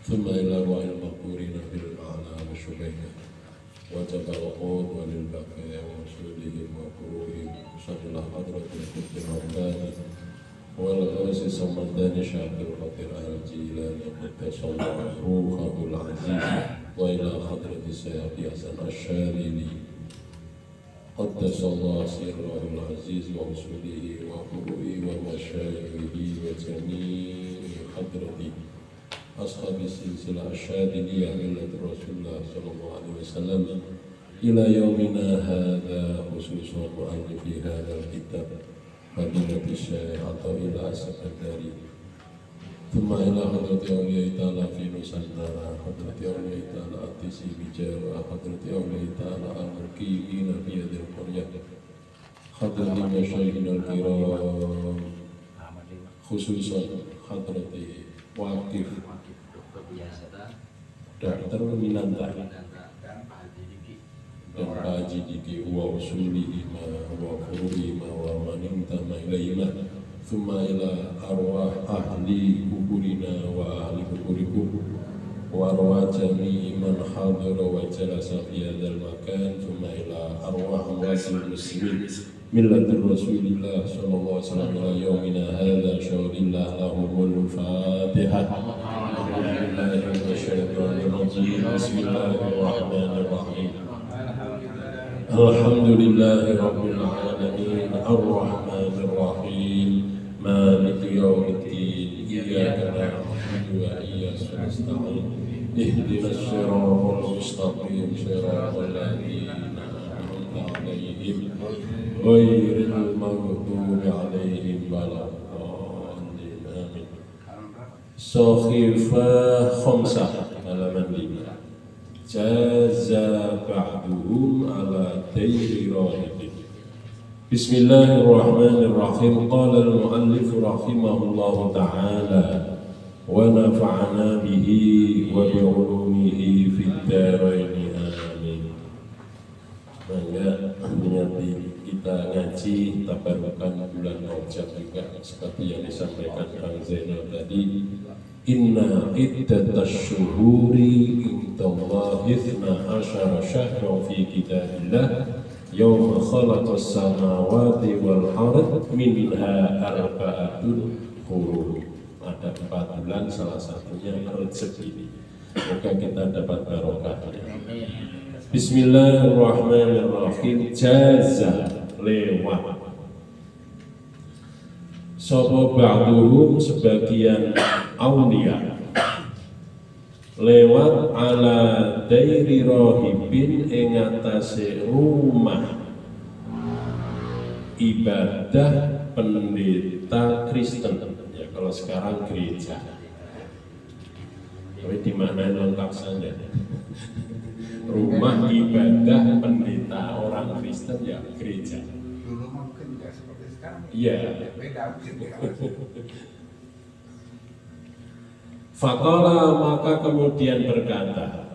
ثم إلى أرواح المقبورين في الأعلى والشبيكة وجبل القود وللبقاء ورسولهم وفروعهم صلى الله حضرة القدس الرباني والغوث الصمداني شعب القدر الجيلاني قدس الله روحه العزيز وإلى حضرة السيد حسن الشاذلي قدس الله سره العزيز ورسوله وفروعه ومشايخه وجميع حضرته أصحاب السلسلة الشاذلية ملة رسول الله صلى الله عليه وسلم إلى يومنا هذا خصوصا مؤلف هذا الكتاب فضيلة الشيخ عطاء السكندري ثم إلى حضرة أولياء تعالى في نسنترا حضرة أولياء تعالى التيسي بجاوة حضرة أولياء تعالى المقيمين في هذه القرية حضرة مشايخنا الكرام خصوصا حضرة Wakif Dr. Minanta dan Pak Haji Diki wa usulihima wa furuhima wa manintama ilayhima thumma ila arwah ahli kuburina wa ahli kuburikum wa arwah jami'i man hadara wa jalasa fi hadzal makan thumma ila arwah wasil muslimin millatir rasulillah sallallahu alaihi wasallam ila yaumina hadza syaurillah lahumul fatihah bismillahirrahmanirrahim alhamdulillahi rabbil alamin arrahmanir rahim maliki yaumiddin iyyaka na'budu wa iyyaka nasta'in ihdinas siratal mustaqim siratal ladzina an'amta 'alaihim ghairil maghdubi 'alaihim waladdallin amin. Sahifa khamsah halaman 5. Jaza ba'duhum ala dairi rahibin. Bismillahirrahmanirrahim. Qala al-muallif rahimahullahu ta'ala wa nafa'ana bihi wa bi'ulumihi fid dharain amin. Mangga menyati kita ngaji tabarukan bulan Rajab juga seperti yang disampaikan Kang Zainal tadi. Inna iddatash syuhuri indallahi 12 syahran fi kitabillah yawma khalaqas samawati wal ard minha arba'atun hurum. Ada 4 bulan, salah satunya Rajab ini. Semoga kita dapat barokahnya. Bismillahirrahmanirrahim. Jaza lewat sapa ba'duhum sebagian aulia lewat ala dairi rahibin ing atase rumah ibadah pendeta Kristen. Ya kalau sekarang gereja. Tapi dimaknai lengkap saja. Rumah ibadah pendeta orang Kristen ya gereja. Dulu mungkin tidak seperti sekarang. Iya. Beda mungkin ya. Faqala maka kemudian berkata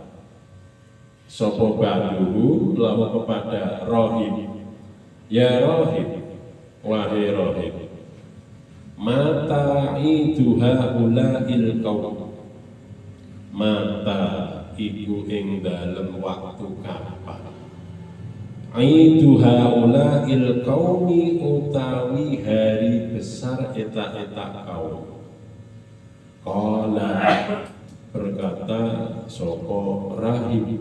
sapa ba'duhum lahu kepada rohib, ya rohib, wahai rohib, mata iduha ula'il qaum, mata iku ing dalem waktu kapan, iduha ula'il qaumi utawi hari besar eta-eta kaum. Qala berkata sapa rahib,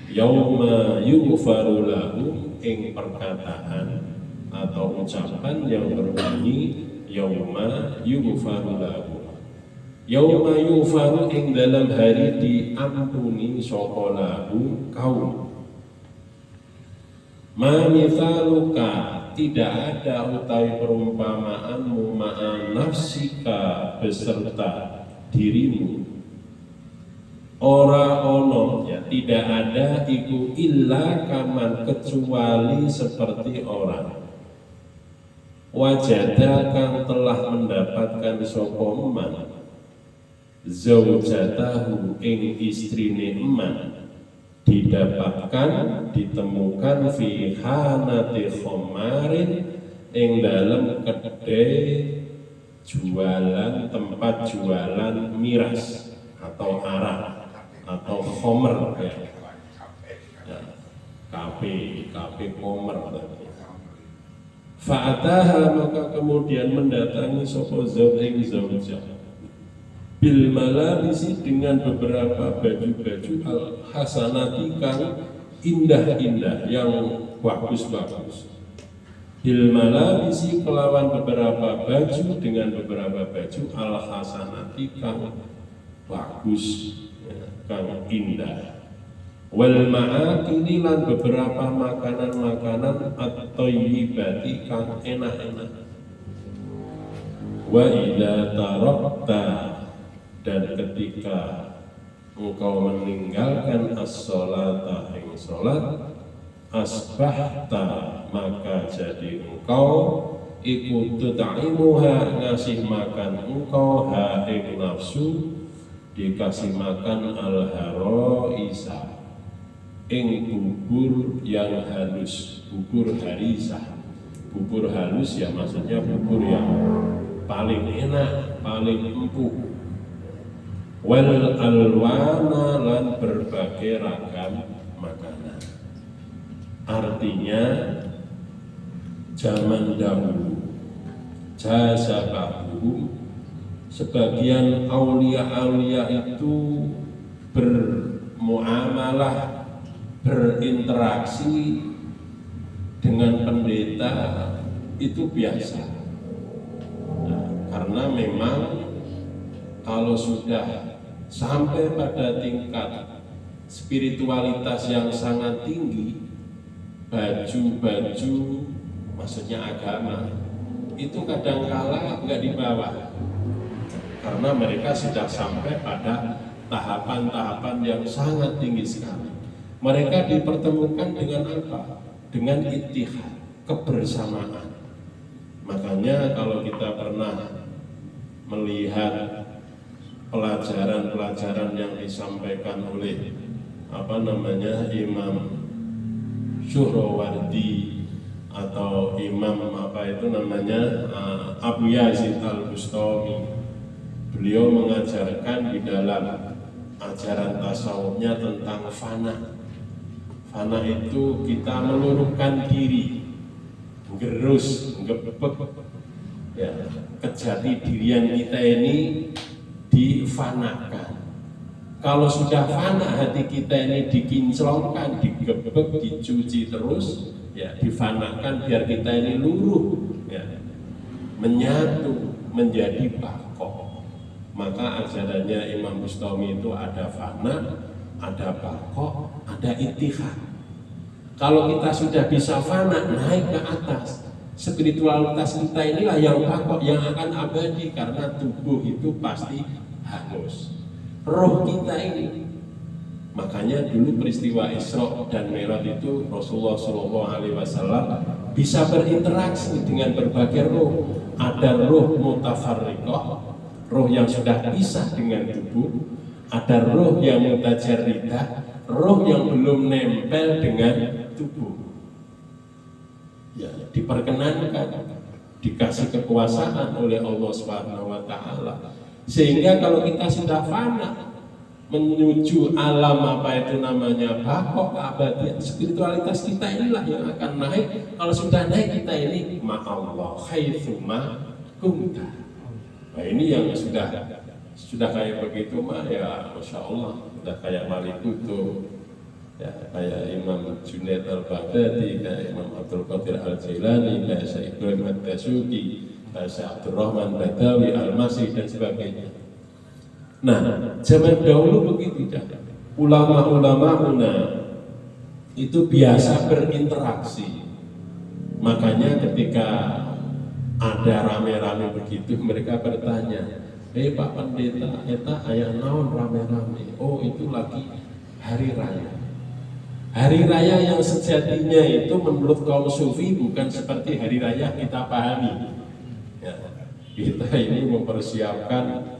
yauma yughfaru lahu ing perkataan atau ucapan yang berbunyi yauma yughfaru lahu. Yauma yughfaru ing dalam hari diampuni sapa lahu kaum. Ma mithaluka tidak ada utawi perumpamaanmu ma'a nafsika beserta dirimu. Ora ono ya tidak ada iku illa kaman kecuali seperti orang wajada kang telah mendapatkan sapa man zaujatahu ing istrine man didapatkan ditemukan fi hanati khomarin ing dalam kedai jualan tempat jualan miras atau arak atau khomer ya. KP khomer. Fa'ataha, maka kemudian mendatangi sapa zauj ing zaujah bil malabisi, dengan beberapa baju-baju al hasanati kang indah-indah yang bagus-bagus. Bil malabisi, kelawan beberapa baju, dengan beberapa baju al hasanati kang bagus ya, kang indah. Wal ma'akili, lan beberapa makanan-makanan at-thayyibati kang enak-enak. Wa idza tarakta, dan ketika engkau meninggalkan as-sholata ing salat, asbahta, maka jadi engkau iku tut'imuha, ngasih makan engkau ha ing nafsu, dikasih makan al-haroisa ing bubur yang halus, bubur harisah. Bubur halus ya maksudnya bubur yang paling enak, paling empuk. Wal alwana, lan berbagai ragam makanan. Artinya zaman dahulu jazabahu, sebagian aulia-aulia itu bermuamalah, berinteraksi dengan pendeta itu biasa. Nah, karena memang kalau sudah sampai pada tingkat spiritualitas yang sangat tinggi, baju-baju maksudnya agama itu kadang-kala nggak dibawa, karena mereka sudah sampai pada tahapan-tahapan yang sangat tinggi sekali. Mereka dipertemukan dengan apa? Dengan ittihad, kebersamaan. Makanya kalau kita pernah melihat pelajaran-pelajaran yang disampaikan oleh Imam Syuhrawardi atau Imam Abu Yazid Al-Bustami, beliau mengajarkan di dalam ajaran tasawufnya tentang fana. Fana itu kita meluruhkan diri, gerus, ngebek, ya, kejati dirian kita ini difanakan. Kalau sudah fana, hati kita ini dikinclongkan, digebek, dicuci terus, ya, difanakan biar kita ini luruh, ya, menyatu menjadi bako. Maka ajarannya Imam Bustami itu ada fana, ada bako, ada ittihad. Kalau kita sudah bisa fana, naik ke atas, spiritualitas kita inilah yang bako, yang akan abadi, karena tubuh itu pasti hangus. Roh kita ini, makanya dulu peristiwa Isra dan Mi'raj itu Rasulullah SAW bisa berinteraksi dengan berbagai roh. Ada roh mutafarriqah, roh yang sudah pisah dengan tubuh. Ada roh yang mutajarridah, roh yang belum nempel dengan tubuh. Ya, diperkenankan, dikasih kekuasaan oleh Allah Subhanahu wa Ta'ala. Sehingga kalau kita sudah fana menuju alam bako keabadian, spiritualitas kita inilah yang akan naik. Kalau sudah naik kita ini ma'allah haitsuma kunta. Nah, ini yang sudah kayak begitu mah ya Masya Allah, sudah kayak Wali Kutub, ya, kayak Imam Junaid Al-Baghdadi, kayak Imam Abdul Qadir Al-Jailani, kayak Syekh Ibrahim Ad-Dasuki, kayak Syekh Abdurrahman Badawi, Al-Masih dan sebagainya. Nah, zaman dahulu begitu dah. Ulama-ulama itu biasa berinteraksi. Makanya ketika ada rame-rame begitu, mereka bertanya, Pak Pendeta, eta aya naon rame-rame? Oh, itu lagi hari raya. Hari raya yang sejatinya itu menurut kaum sufi bukan seperti hari raya kita pahami. Ya, kita ini mempersiapkan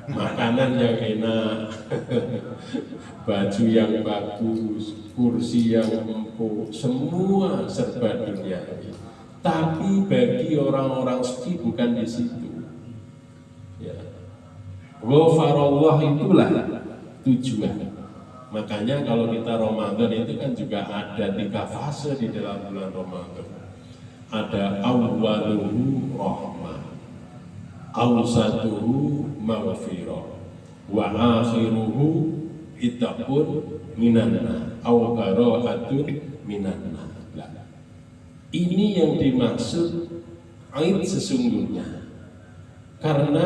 makanan yang enak, baju yang bagus, kursi yang empuk, semua serba duniawi. Tapi bagi orang-orang sufi bukan di situ. Ya. Ghafarallah itulah tujuan. Makanya kalau kita Ramadan itu kan juga ada 3 fase di dalam bulan Ramadan. Ada awwaluhu rahmah, awsatuhu maghfirah, wa akhiruhu itaqun minanna aw bara'atun minanna. Ini yang dimaksud Aid sesungguhnya, karena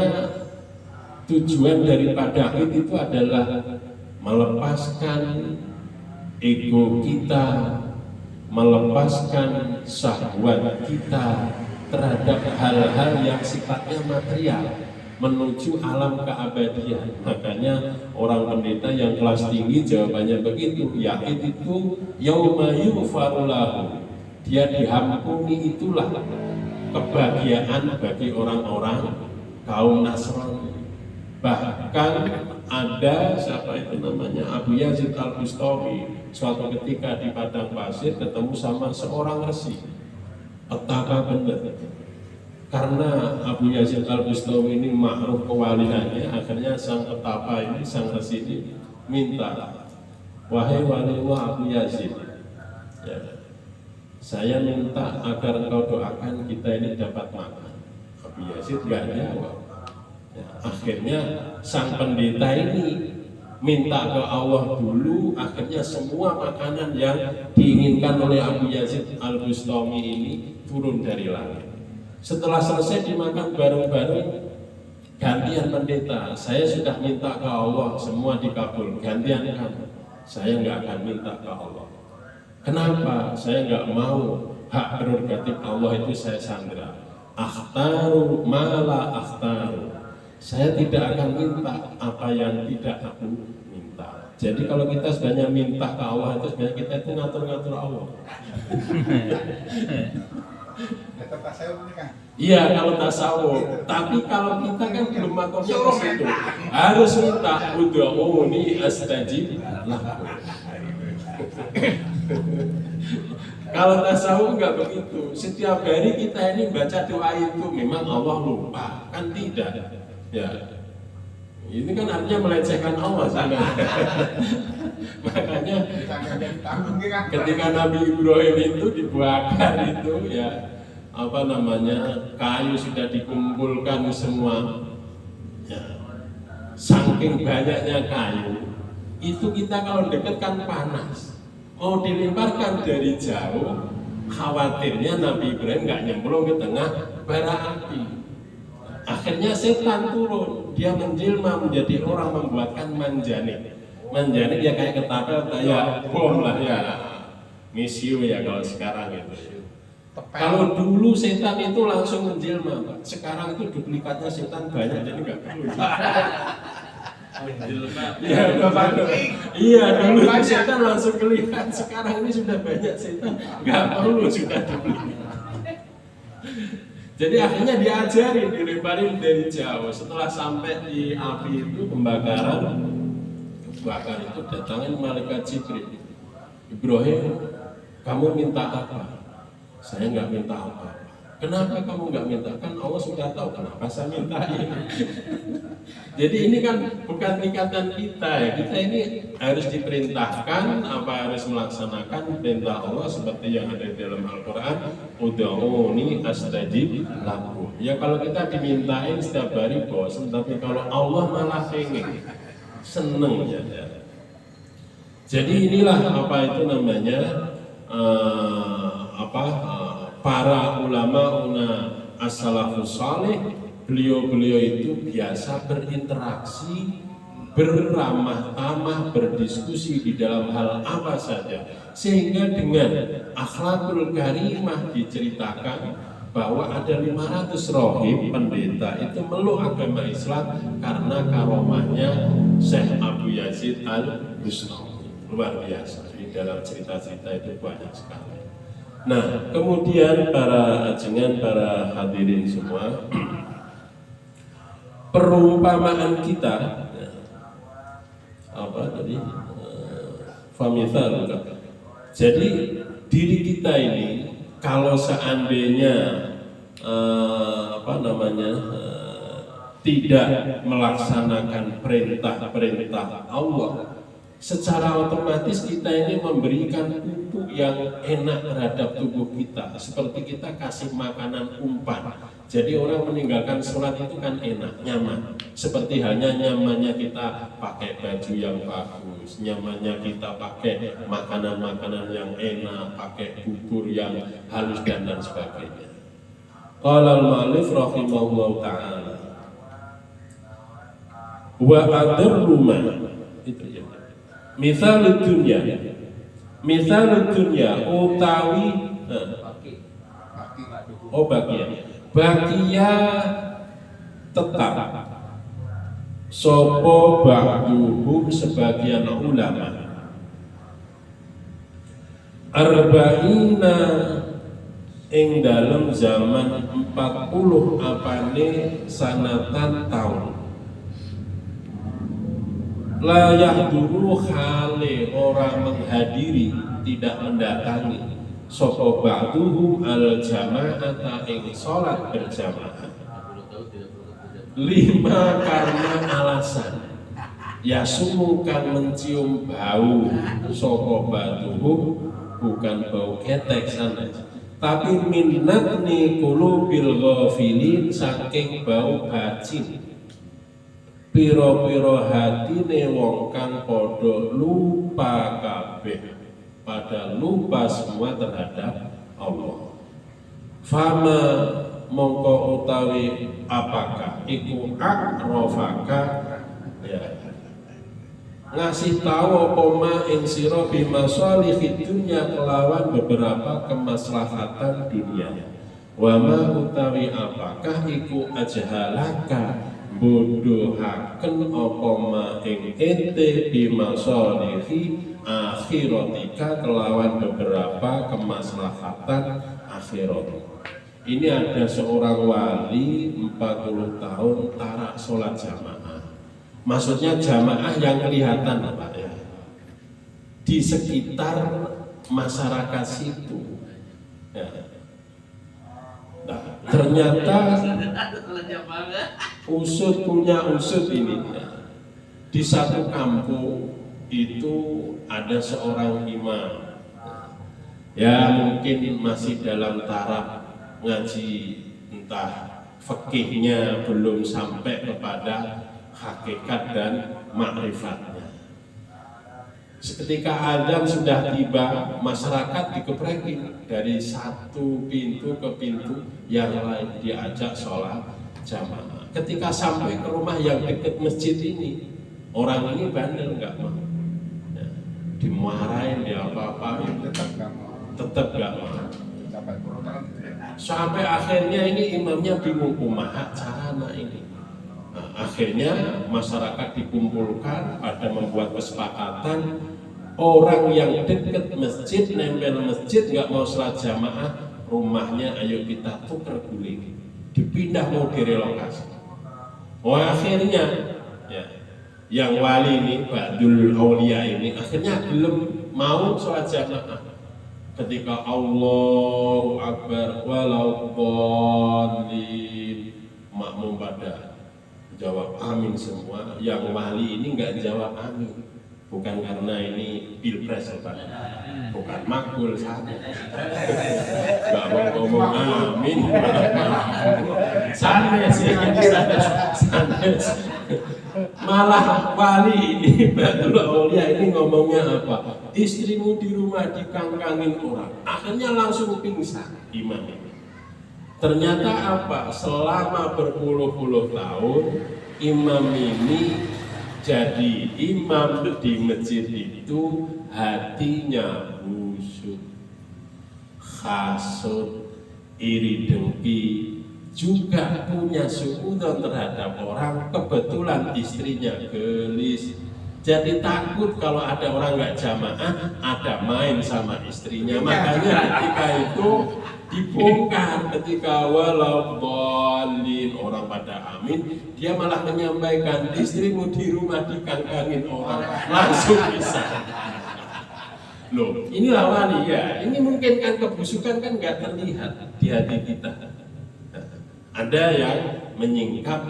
tujuan daripada Aid itu adalah melepaskan ego kita, melepaskan syahwat kita terhadap hal-hal yang sifatnya material menuju alam keabadian. Makanya orang pendeta yang kelas tinggi jawabannya begitu, Aid itu yauma yughfaru lahu, dia diampuni, itulah kebahagiaan bagi orang-orang kaum Nasrani. Bahkan ada siapa itu namanya, Abu Yazid Al-Bustami, suatu ketika di padang pasir ketemu sama seorang resi. Betapa benar, karena Abu Yazid Al-Bustami ini ma'ruf kewaliannya, akhirnya sang petapa ini, sang resi ini minta, wahai wali Allah Abu Yazid, ya, saya minta agar engkau doakan kita ini dapat makan. Abu Yazid gak jawab. Ya, akhirnya sang pendeta ini minta ke Allah dulu, akhirnya semua makanan yang diinginkan oleh Abu Yazid Al-Bustami ini turun dari langit. Setelah selesai dimakan bareng-bareng, gantian pendeta, saya sudah minta ke Allah, semua dikabul, gantian kamu, saya nggak akan minta ke Allah. Kenapa? Saya nggak mau hak prerogatif Allah itu saya sandra. Akhtaru mala akhtaru, saya tidak akan minta apa yang tidak aku minta. Jadi kalau kita sebenarnya minta ke Allah itu sebenarnya kita itu ngatur-ngatur Allah. Iya, kalau tasawuf. Tapi kalau kita kan belum makomnya ke situ, harus minta ud'uuni astajib lakum. Kalau tasawuf enggak begitu. Setiap hari kita ini baca doa itu, memang Allah lupa? Kan tidak. Ya, ini kan artinya melecehkan Allah sebenarnya. Makanya ketika Nabi Ibrahim itu dibakar itu, ya apa namanya, kayu sudah dikumpulkan semua, ya, saking banyaknya kayu itu kita kalau dekat kan panas, mau dilemparkan dari jauh, khawatirnya Nabi Ibrahim nggak nyemplung ke tengah bara api. Akhirnya setan turun, dia menjelma menjadi orang membuatkan manjanik. Manjanik ya kayak ketapel, kayak bom lah ya, misiu ya kalau sekarang itu. Kalau dulu setan itu langsung menjelma, Pak. Sekarang itu duplikatnya setan banyak, jadi nggak perlu. Iya, dulu setan langsung kelihatan, sekarang ini sudah banyak setan, nggak perlu sudah duplikat. Jadi akhirnya diajarin, dilemparin dari jauh. Setelah sampai di api itu pembakaran, bakar itu datangin malaikat Jibril. Ibrahim, kamu minta apa? Saya nggak minta apa. Kenapa kamu nggak minta? Kan Allah sudah tahu kenapa saya minta ini. Jadi ini kan bukan ikatan kita ya. Kita ini harus diperintahkan, apa harus melaksanakan perintah Allah seperti yang ada di dalam Al-Quran. Ud'uuni astajib lakum. Ya kalau kita dimintain setiap hari bosan, tapi kalau Allah malah pengen, seneng ya. Jadi inilah apa itu namanya para ulama as-salafus salih, beliau-beliau itu biasa berinteraksi, beramah tamah, berdiskusi di dalam hal apa saja, sehingga dengan akhlakul karimah diceritakan bahwa ada 500 rohib pendeta itu meluk agama Islam karena karomahnya Syekh Abu Yazid Al-Bustami. Luar biasa, di dalam cerita-cerita itu banyak sekali. Nah, kemudian para ajengan, para hadirin semua, perumpamaan kita, apa tadi? Famithal. Jadi diri kita ini, kalau seandainya tidak melaksanakan perintah-perintah Allah, secara otomatis kita ini memberikan pupuk yang enak terhadap tubuh kita, seperti kita kasih makanan umpan. Jadi orang meninggalkan sholat itu kan enak, nyaman. Seperti halnya nyamannya kita pakai baju yang bagus, nyamannya kita pakai makanan-makanan yang enak, pakai bubur yang halus dan sebagainya. Qala al-mu'allif rahimahullahu ta'ala wa adarru ma itu ya. Misalul dunya utawi bagia tetap sopo ba'duhum sebagian ulama arba'ina ing dalam zaman 40 apane sanatan tahun layak dulu hale orang menghadiri tidak mendatangi sopo ba'duhum al jama'ata ing sholat berjamaah 5 karena alasan ya sumukan mencium bau sopo ba'duhum bukan bau ketek sana tapi minnatni qulubil ghafilin saking bau bacin piro-piro hatine wong kang padha lupa kabeh, pada lupa semua terhadap Allah. Fama mongko utawi apakah iku akrofaka ya ngasih tahu poma ing sira bima sholihid dunya kelawan beberapa kemaslahatan dunia. Wa ma utawi apakah iku ajhalaka bodohaken apa ma ing ente bima sholihi akhiratika kelawan beberapa kemaslahatan akhirat. Ini ada seorang wali 40 tahun tarak sholat jamaah. Maksudnya jamaah yang kelihatan Pak ya, di sekitar masyarakat situ ya. Nah, ternyata usut punya usut ini ya. Di satu kampung itu ada seorang imam ya, mungkin masih dalam taraf ngaji, entah fikihnya belum sampai kepada hakikat dan ma'rifatnya. Seketika azan sudah tiba, masyarakat dikeprekin dari satu pintu ke pintu yang lain diajak sholat jamaah. Ketika sampai ke rumah yang dekat masjid ini, orang ini bandel nggak mau, ya, dimarahin, dia apa-apain, tetap nggak mau. Sampai akhirnya ini imamnya bingung kumaha carana ini. Nah, akhirnya masyarakat dikumpulkan, ada membuat kesepakatan orang yang dekat masjid, nempel masjid nggak mau sholat jamaah, rumahnya ayo kita tukar guling, dipindah mau direlokasi. Oh akhirnya ya, yang wali ini Ba'dul Aulia ini akhirnya belum mau sholat jamaah. Ketika Allahu Akbar walau dhalin, makmum pada jawab amin semua. Yang wali ini nggak jawab amin, bukan karena ini pilpres Pak, bukan makbul sana, nggak mau ngomong amin, sanes malah wali ini Ba'dul Aulia ini ngomongnya apa? Istrimu di rumah dikangkangin orang, akhirnya langsung pingsan imam ini. Ternyata apa? Selama berpuluh-puluh tahun imam ini jadi imam di masjid itu hatinya busuk, hasud, iri dengki, juga punya suudzon terhadap orang. Kebetulan istrinya gelis, jadi takut kalau ada orang nggak jamaah ada main sama istrinya. Makanya ketika itu dibongkar, ketika walau dhalin orang pada amin, dia malah menyampaikan istrimu di rumah dikangkangin orang, langsung bisa. Loh, inilah wali ya. Ini mungkin kan kebusukan kan nggak terlihat di hati kita. Ada yang menyingkap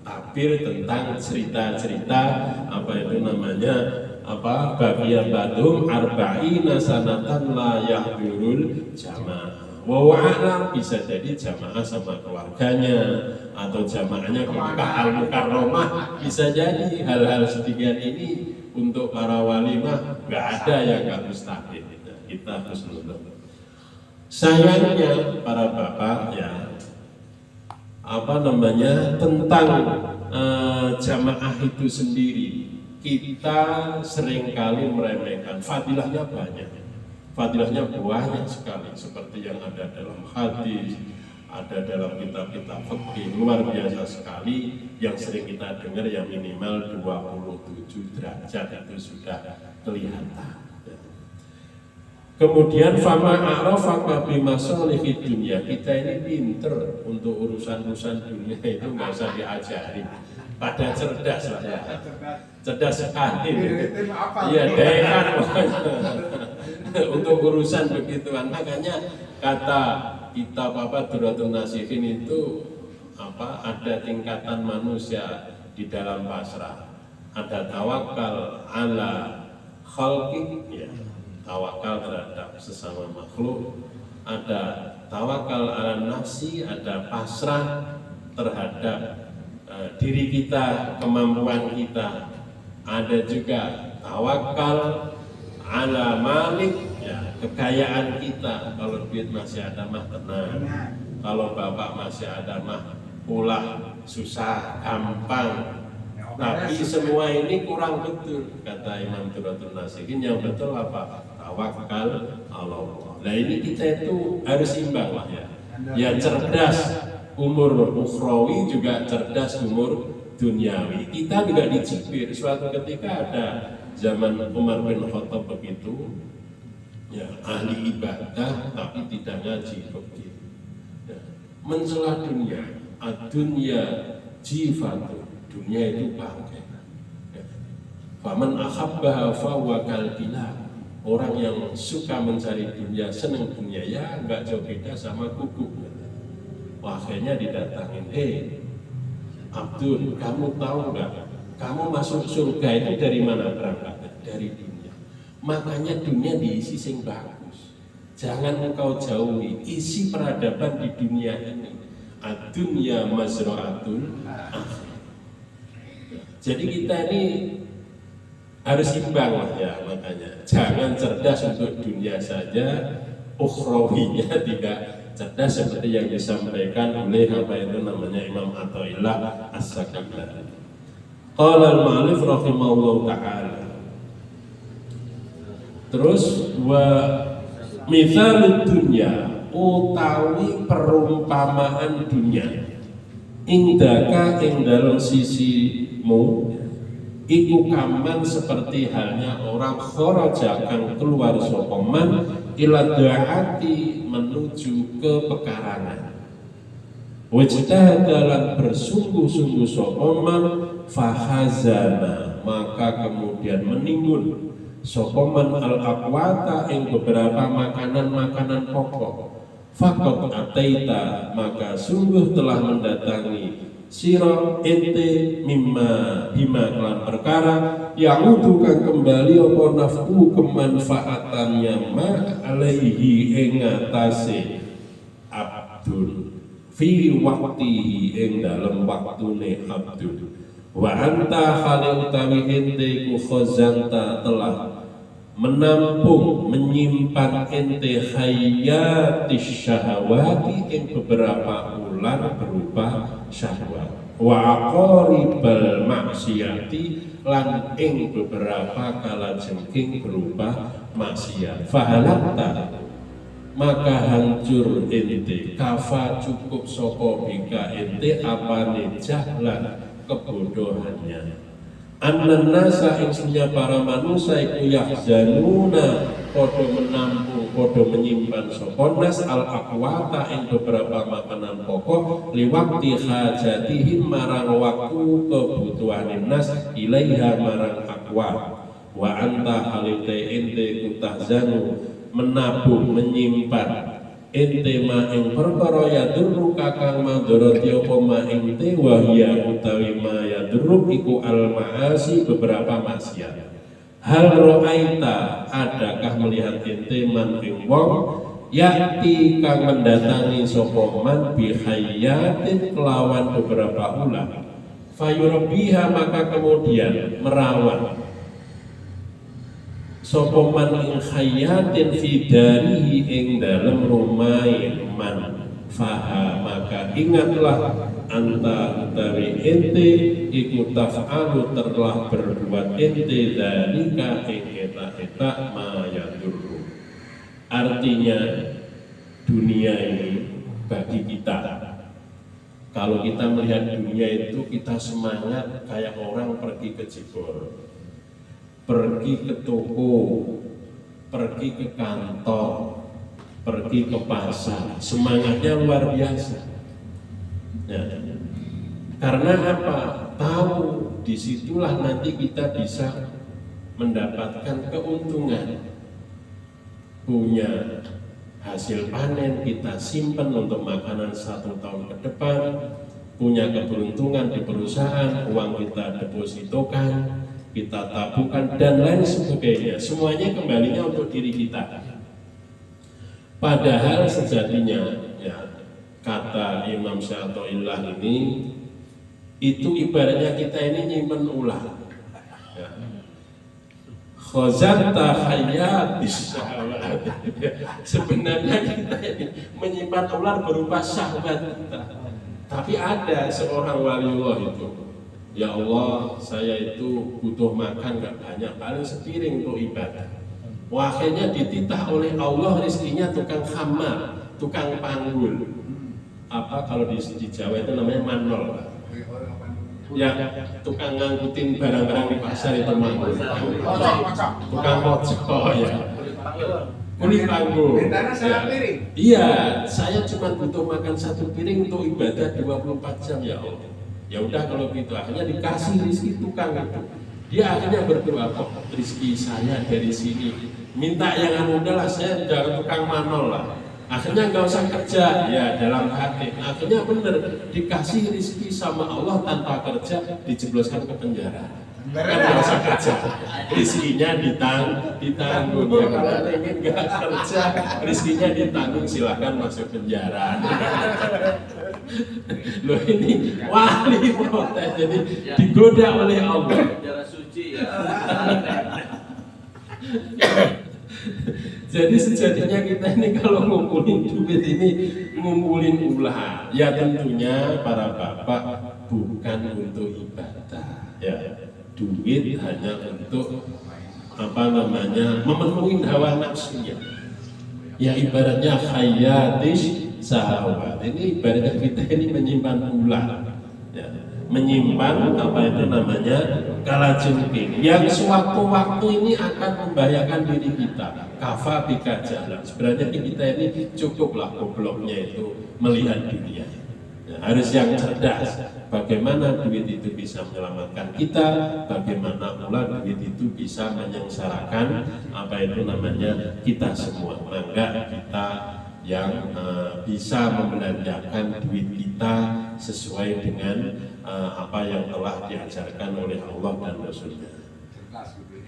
tabir tentang cerita-cerita apa itu namanya apa bagian badum arba'ina sanatan la yahdurul jamaah. Wawa'ala bisa jadi jamaah sama keluarganya atau jamaahnya ke Mekah Al-Mukarramah, bisa jadi hal-hal sedemikian ini untuk para walimah nggak ada yang nggak mustahil. Kita harus menuntut. Sayangnya para bapak ya apa namanya tentang jamaah itu sendiri kita seringkali meremehkan. Fadilahnya banyak. Fadilahnya banyak sekali seperti yang ada dalam hadis, ada dalam kitab-kitab fikih, luar biasa sekali yang sering kita dengar yang minimal 27 derajat itu sudah kelihatan. Kemudian fama a'rafa bi masalihid dunya, kita ini pinter untuk urusan-urusan dunia itu nggak usah diajari. Pada cerdas lah ya. Cerdas sekali. Iya, dekan untuk urusan begituan. Makanya kata kitab apa Durratun Nasihin itu apa ada tingkatan manusia di dalam pasrah. Ada tawakal ala khalqi ya. Tawakal terhadap sesama makhluk, ada tawakal ala nafsi, ada pasrah terhadap diri kita, kemampuan kita, ada juga tawakal ala malik, ya, kekayaan kita. Kalau duit masih ada mah tenang, kalau bapak masih ada mah pula susah, gampang. Tapi semua ini kurang betul, kata Imam Durratun Nasihin. Yang betul apa? Tawakal Allah. Nah ini kita itu harus imbang lah ya. Ya cerdas umur ukhrawi juga cerdas umur duniawi. Kita juga dicibir. Suatu ketika ada zaman Umar bin Khattab begitu, ya ahli ibadah tapi tidak ngaji fikih. Ya, mencela dunia, ad-dunya jifatu. Dunia itu bangkai. Faman ahabbaha fahuwa kalbila. Orang yang suka mencari dunia, senang dunia, ya nggak jauh beda sama kuku. Akhirnya didatangin, Abdul, kamu tahu nggak? Kamu masuk surga itu dari mana berangkatnya? Dari dunia. Makanya dunia diisi sing bagus. Jangan engkau jauhi isi peradaban di dunia ini. Ad-dunya mazra'atul akhirah. Jadi kita ini harus imbang lah ya, makanya jangan cerdas untuk dunia saja, ukhrawinya tidak cerdas seperti yang disampaikan oleh apa itu namanya Imam Athaillah As-Sakandari. Qala al-ma'alif rahimahullah ta'ala. Terus wa mithalud dunya, utawi perumpamaan dunia indaka ing dalam sisimu iku kaman seperti halnya orang kharaja kang keluar sapa man ila du'ati menuju ke pekarangan wajtahada lan bersungguh-sungguh sapa man fahazana maka kemudian menimbun sapa man al aqwata ing beberapa makanan-makanan pokok faqad ataita maka sungguh telah mendatangi sira ente mimma bima kelan perkara ya'udu kang kembali apa naf'u kemanfaatannya ma alaihi ing atase abdul fi waqtihi ing dalem waktune abdul wa anta hale utawi ente ku khazanta telah menampung, menyimpan ente hayatis syahwati ing beberapa ular berupa syahwat wa aqaribal maksiati lan ing beberapa kalajengking berupa maksiat fahalakta maka hancur ente kafa cukup soko bika ente apane jahlan kebodohannya annan nasa insunya para manusia iku yahzanuna podo menampung, podo menyimpan soponas al aqwata ing beberapa makanan pokok liwakti hajatihim marang waktu kebutuhan nas ilaiha marang aqwa wa anta halite ente kutahzanu menabung, menyimpan ente ma ing perkara yadurru kakang madharati apa ma ing te wahya utawi ma yadurru iku al maasi beberapa maksiat. Hal ro'aita adakah melihat ente man ing wong yakti kang mendatangi sapa man bihayatin kelawan beberapa ulah fayurbiha maka kemudian merawat sapa man ing hayatin fi darihi ing dalem rumahe man faha maka ingatlah anta utawi ente iku taf'alu telah berbuat ente dalika ing eta ma yadurru. Artinya dunia ini bagi kita, kalau kita melihat dunia itu kita semangat kayak orang pergi ke Jebor, pergi ke toko, pergi ke kantor, pergi ke pasar, semangatnya luar biasa. Ya. Karena apa? Tahu disitulah nanti kita bisa mendapatkan keuntungan, punya hasil panen kita simpan untuk makanan 1 tahun ke depan, punya keberuntungan di perusahaan, uang kita depositokan, kita tabungkan dan lain sebagainya. Semuanya kembalinya untuk diri kita. Padahal sejatinya ya, kata Imam Syata'illah ini itu ibaratnya kita ini nyimpen ular ya. Khazanta hayatis syahwat. Sebenarnya kita ini menyimpan ular berupa syahwat kita. Tapi ada seorang waliullah itu, ya Allah, saya itu butuh makan gak banyak, paling sepiring untuk ibadah. Akhirnya dititah oleh Allah rezekinya tukang khamar, tukang panggul. Apa kalau di Jawa itu namanya manol, Pak. Ya, tukang ngangkutin barang-barang di pasar itu manggul. Tukang pojok ya. Kulit panggul. Ya. Iya, saya cuma butuh makan 1 piring untuk ibadah 24 jam ya Allah. Ya udah kalau gitu, akhirnya dikasih rezeki tukang itu. Dia akhirnya berdoa, kok rezeki saya dari sini. Minta yang mudah lah, saya jangan tukang manol lah. Akhirnya nggak usah kerja, ya dalam hati. Akhirnya bener dikasih rezeki sama Allah tanpa kerja, dijebloskan ke penjara. Kan nggak usah kerja, rezekinya ditanggung. Ya kalau ingin nggak kerja, rezekinya ditanggung, silahkan masuk penjara. Loh ini wali protes, jadi digoda oleh Allah. Penjara suci ya. Jadi sejatinya kita ini kalau ngumpulin duit ini ngumpulin ulah. Ya tentunya para bapak bukan untuk ibadah. Ya, duit hanya untuk memenuhi hawa nafsunya. Ya ibaratnya hayatis syahwat. Ini ibaratnya kita ini menyimpan ulah. Ya, menyimpan kalajengking yang sewaktu-waktu ini akan membahayakan diri kita. Kafa bika jalan. Sebenarnya kita ini cukuplah gobloknya itu melihat dunia. Ya, harus yang cerdas. Bagaimana duit itu bisa menyelamatkan kita, bagaimana pula duit itu bisa menyengsarakan kita semua. Maka kita yang bisa membelanjakan duit kita sesuai dengan apa yang telah diajarkan oleh Allah dan Rasulnya.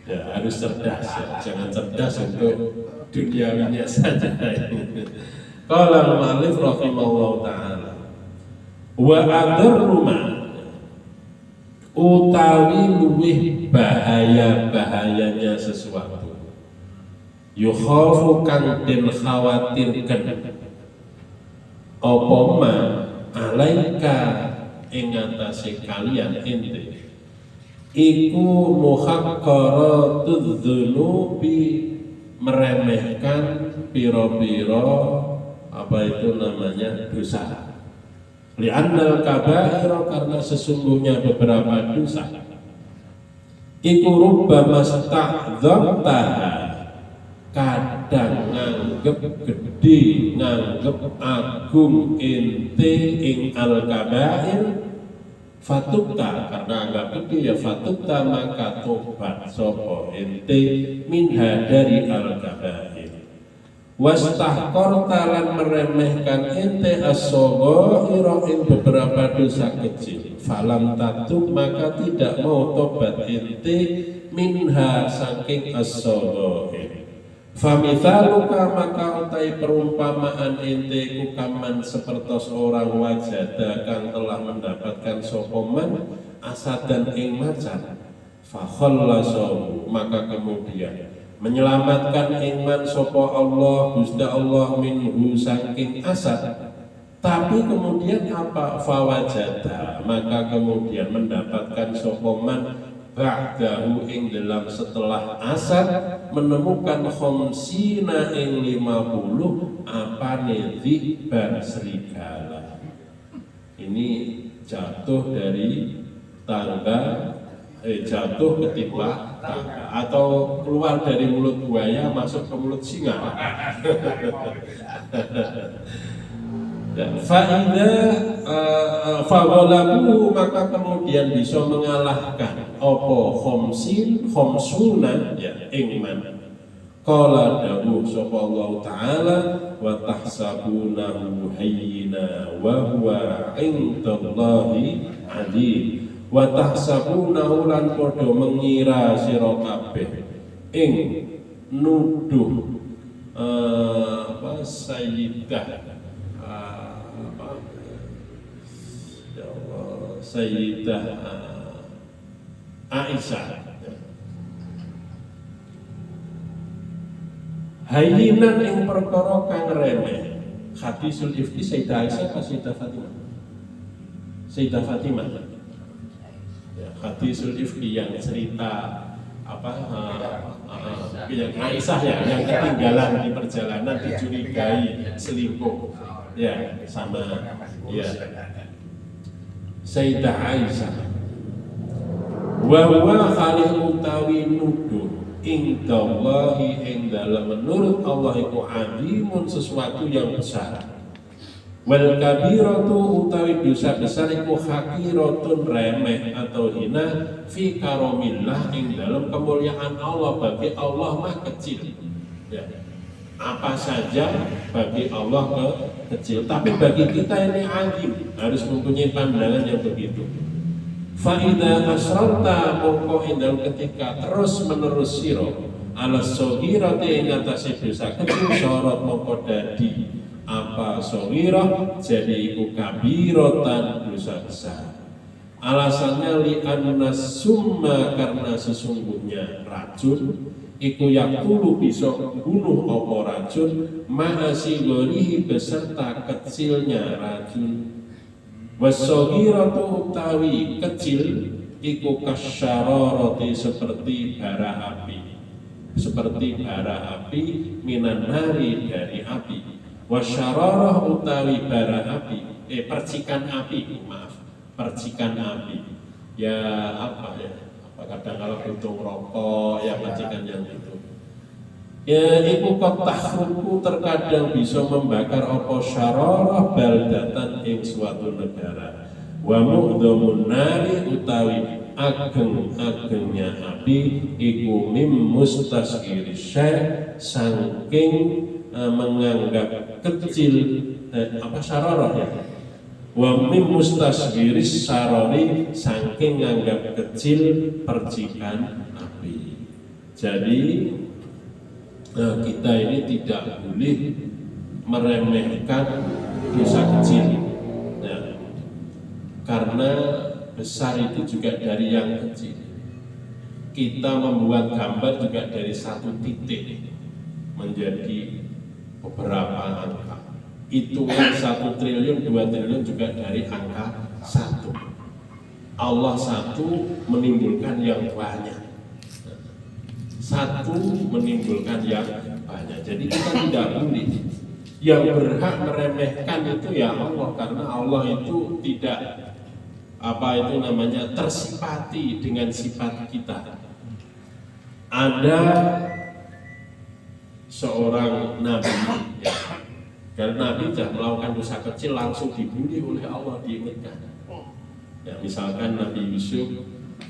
Ya, harus cerdas ya. Jangan cerdas untuk duniawinya saja. Qala al-mu'allif rahimahullahu ta'ala wa adarruma utawi luwih bahayanya sesuatu yukhafu kang den khawatirkan apa ma alaika ing atase kalian ente iku muhaqqaratud dzunubi meremehkan piro-piro dosa. Li'annal kabaira karena sesungguhnya beberapa dosa iku rubbama sta'dzamtaha kadang nganggep gede, nganggep agung ente ing al-kabair fatukta karena anggap gede ya fatukta maka tobat sopo ente minha dari al-kabair Wastahqarta lan meremehkan ente as-saghaira ing beberapa dosa kecil. Falam tatub maka tidak mau tobat ente minha saking as-saghair. Famithaluka maka utai perumpamaan ente kukaman sepertos orang wajada kang telah mendapatkan sokoman asadan ing macan. Fakhallasahu maka kemudian menyelamatkan iman sopo Allah Gusti Allah minhu saking asad. Tapi kemudian apa? Fawajada maka kemudian mendapatkan sopoman ba'dahu ing dalam setelah asad menemukan khomsina ing 50 apa dhi'ban serigala. Ini jatuh dari tangga jatuh ketimpa tangga atau keluar dari mulut buaya masuk ke mulut singa. Fa'idha fa'walabuhu maka kemudian bisa mengalahkan opo khomsuna ya ingman. Qala dawuh sapa Allah Ta'ala wa tahsabunahu hayyina wa huwa indallahi alim. Wa tahsabunahu lan padha mengira sira kabeh ing nuduh sayyidah ya Allah sayyidah Aisyah hayyinan ing perkara kang remeh. Hadisul ifki Sayyidah Aisyah apa Sayyidah Fatimah? Sayyidah Fatimah. Hadisul ifki yang cerita yang Aisyah ya yang ketinggalan di perjalanan dicurigai selingkuh ya sama ya Sayyidah Aisyah wa huwa khalil utawi nuduh indallahi ing dalam menurut Allah iku azimun sesuatu yang besar. Wal kabiratu utawi dosa besar iku hakiratun remeh atau hina fi karomillah ing dalam kemuliaan Allah. Bagi Allah mah kecil ya. Apa saja bagi Allah kecil, tapi bagi kita ini azim, harus mempunyai pandangan yang begitu. Fa idza asrarta mongko ing dalam ketika terus menerus siro ala saghirati ing atase dosa kecil sorot mongko dadi apa soghirah jadi iku kabiratan dosa besar. Alasannya li anna summa karena sesungguhnya racun iku yakulu bisa bunuh apa racun ma'asigorihi beserta kecilnya racun. Wasoghiratu utawi kecil iku kasyararati seperti bara api, seperti bara api minan nari dari api. Wasyararah utawi bara api percikan api, maaf, percikan api ya apa ya, apa kadang kalau hitung rokok ya percikan yang itu ya iku tahruku terkadang bisa membakar apa syararah baldatan ing suatu negara. Wa mu'dhamun nari utawi ageng-agengnya api iku mim mustasghiri syai' saking menganggap kecil apa syararah ya. Wa mim mustasghiris sarari saking nganggap kecil percikan api. Jadi kita ini tidak boleh meremehkan dosa kecil ya. Karena besar itu juga dari yang kecil. Kita membuat gambar juga dari satu titik menjadi beberapa angka. Hitungan 1 triliun, 2 triliun juga dari angka 1. Allah satu menimbulkan yang banyak. Satu menimbulkan yang banyak. Jadi kita tidak boleh. Yang berhak meremehkan itu ya Allah, karena Allah itu tidak apa itu namanya tersifati dengan sifat kita. Ada seorang nabi ya. Karena Nabi sudah melakukan dosa kecil langsung dibully oleh Allah, diingatkan. Ya, misalkan Nabi Yusuf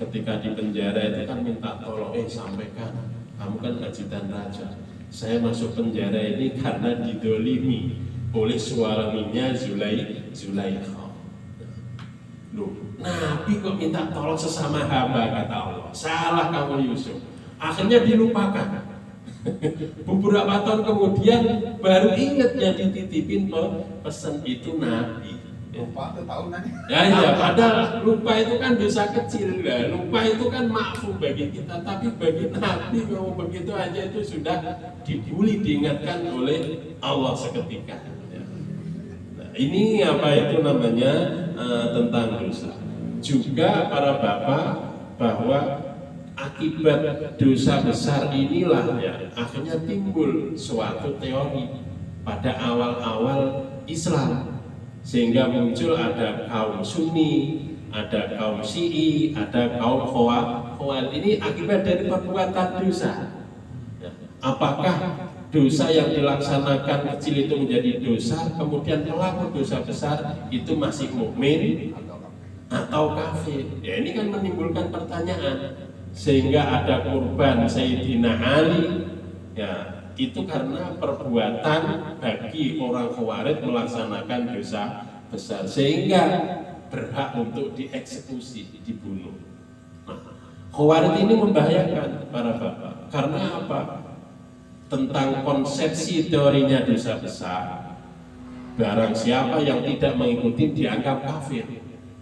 ketika di penjara itu kan minta tolong, sampaikan, kamu kan ajudan raja, saya masuk penjara ini karena didolimi oleh suaminya Zulaikha. Loh, Nabi kok minta tolong sesama hamba, kata Allah. Salah kamu Yusuf. Akhirnya dilupakan. Beberapa tahun kemudian baru ingat yang dititipin pesan itu Nabi. Lupa tuh tahunannya. Ya, padahal lupa itu kan dosa kecil, ya. Lupa itu kan maafum bagi kita, tapi bagi Nabi ngomong begitu aja itu sudah dibuli, diingatkan oleh Allah seketika. Ya. Nah, ini apa itu namanya tentang dosa. Juga para bapak bahwa akibat dosa besar inilah ya akhirnya timbul suatu teori pada awal-awal Islam. Sehingga muncul ada kaum Sunni, ada kaum Syi'i, ada kaum Khawarij. Ini akibat dari perbuatan dosa. Apakah dosa yang dilaksanakan kecil itu menjadi dosa, kemudian pelaku dosa besar itu masih mukmin atau kafir? Ya, ini kan menimbulkan pertanyaan. Sehingga ada kurban Sayyidina Ali, ya itu karena perbuatan bagi orang Khawarij melaksanakan dosa besar sehingga berhak untuk dieksekusi, dibunuh. Nah, Khawarij ini membahayakan para bapak karena apa? Tentang konsepsi teorinya dosa besar, barang siapa yang tidak mengikuti dianggap kafir.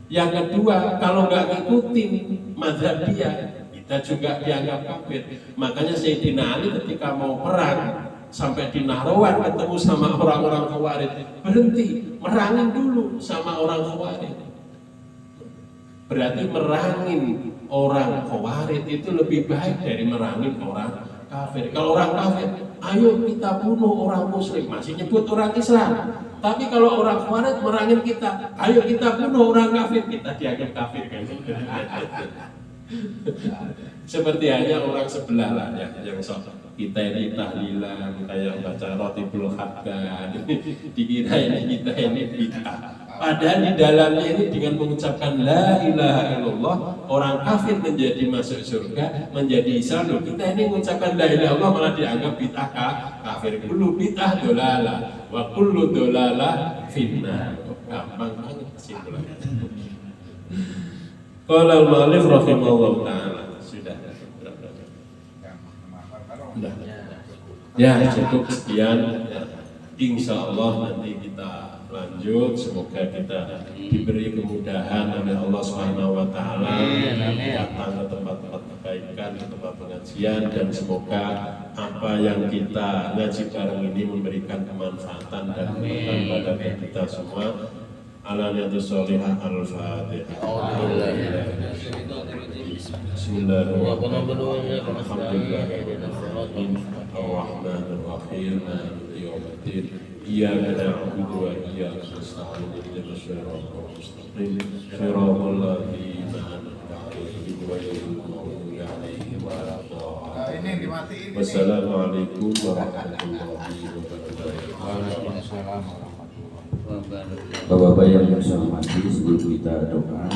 Yang kedua, kalau nggak ngikutin mazhab dia, kita juga dianggap kafir. Makanya Sayyidina Ali ketika mau perang sampai di Nahrawan ketemu sama orang-orang Khawarij, berhenti, merangin dulu sama orang Khawarij. Berarti merangin orang Khawarij itu lebih baik dari merangin orang kafir. Kalau orang kafir, ayo kita bunuh orang muslim, masih nyebut orang Islam. Tapi kalau orang Khawarij merangin kita, ayo kita bunuh orang kafir, kita dianggap kafir kan. Seperti hanya orang sebelah lah yang sok kita ini tahlilan, kayak baca Rotibul Hadkan, dikira ini kita ini bid'ah. Padahal di dalamnya ini dengan mengucapkan la ilaha illallah, orang kafir menjadi masuk surga, menjadi Islam. Kita ini mengucapkan la ilaha illallah malah dianggap bid'ah kafir. Kullu bid'ah dolalah wa kullu dolalah finnar. Gampang banget kesimpulannya. Qala al-mu'allif rahimahullah ta'ala. Sudah. Ya, cukup sekian. Insya Allah nanti kita lanjut. Semoga kita diberi kemudahan oleh Allah Subhanahu wa Ta'ala datang ke tempat-tempat kebaikan, ke tempat pengajian, dan semoga apa yang kita ngaji bareng ini memberikan kemanfaatan dan keberkahan pada kita semua. Alaniyatus sholihah al-fatihah. Bismillahirrahmanirrahim. Alhamdulillahirrahmanirrahim. Ar-Rahmanir-Rahim. Maliki yaumiddin. Iyyaka na'budu wa iyyaka nasta'in. Ihdinas siratal mustaqim. Shiratal ladzina an'amta 'alaihim ghairil maghdubi 'alaihim waladdallin. Ini dimatiin. Wassalamualaikum warahmatullahi wabarakatuh. Waalaikumsalam warahmatullahi wabarakatuh. Bapak-bapak yang saya hormati, sebelum kita doa,